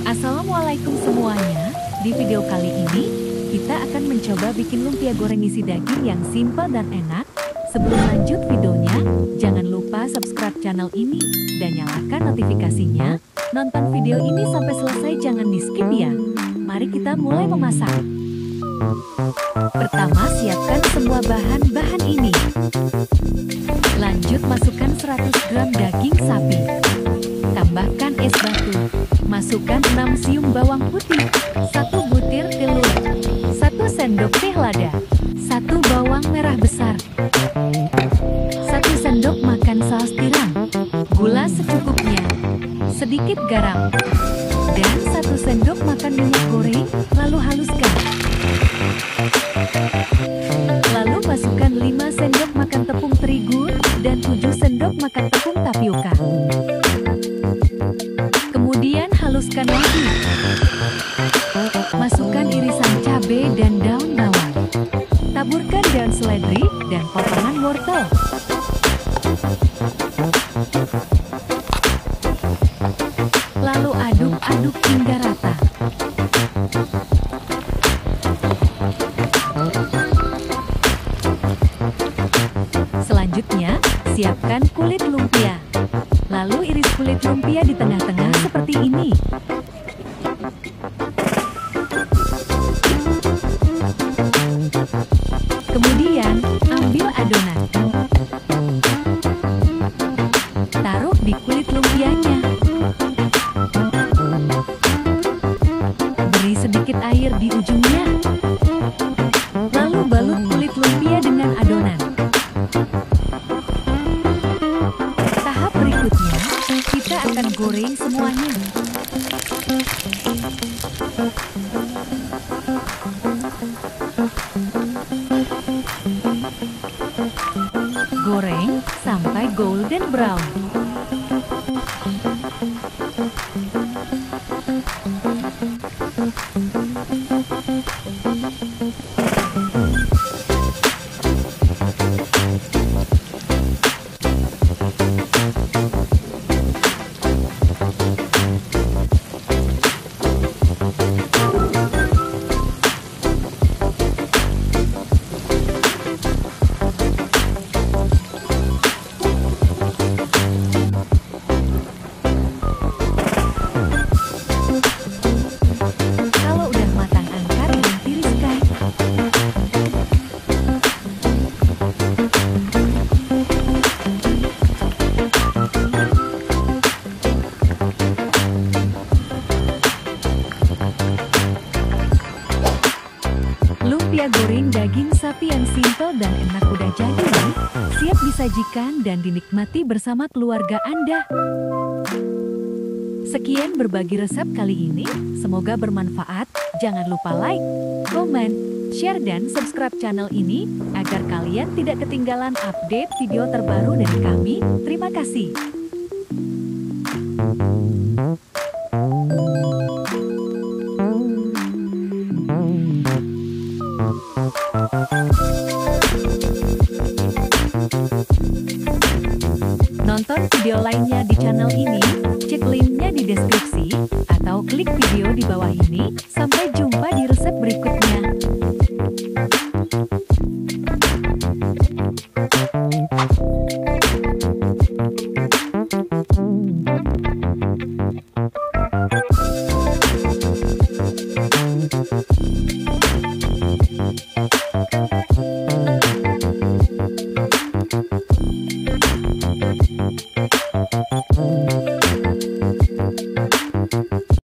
Assalamualaikum semuanya. Di video kali ini, kita akan mencoba bikin lumpia goreng isi daging yang simpel dan enak. Sebelum lanjut videonya, jangan lupa subscribe channel ini dan nyalakan notifikasinya. Nonton video ini sampai selesai, jangan di skip ya. Mari kita mulai memasak. Pertama, siapkan semua bahan-bahan ini. Lanjut masukkan 100 gram daging sapi. Tambahkan es batu. Masukkan 6 siung bawang putih, 1 butir telur, 1 sendok teh lada, 1 bawang merah besar, 1 sendok makan saus tiram, gula secukupnya, sedikit garam, dan 1 sendok makan minyak goreng, lalu haluskan. Lalu masukkan 5 sendok makan tepung terigu dan 7 sendok makan tepung tapioka. Kemudian haluskan lagi. Masukkan irisan cabai dan daun bawang. Taburkan daun seledri dan potongan wortel. Lalu aduk-aduk hingga rata. Selanjutnya, siapkan kulit lumpia. Lalu iris kulit lumpia di tengah-tengah seperti ini. Kemudian, ambil adonan. Taruh di kulit lumpianya. Beri sedikit air di ujungnya. Lalu balut kulit lumpia dengan adonan. Tahap berikutnya, kita akan goreng semuanya. Goreng sampai golden brown. Lumpia goreng daging sapi yang simpel dan enak udah jadi nih. Siap disajikan dan dinikmati bersama keluarga Anda. Sekian berbagi resep kali ini, semoga bermanfaat. Jangan lupa like, komen, share dan subscribe channel ini agar kalian tidak ketinggalan update video terbaru dari kami. Terima kasih. Nonton video lainnya di channel ini, cek linknya di deskripsi, atau klik video di bawah ini. Sampai jumpa di resep berikutnya.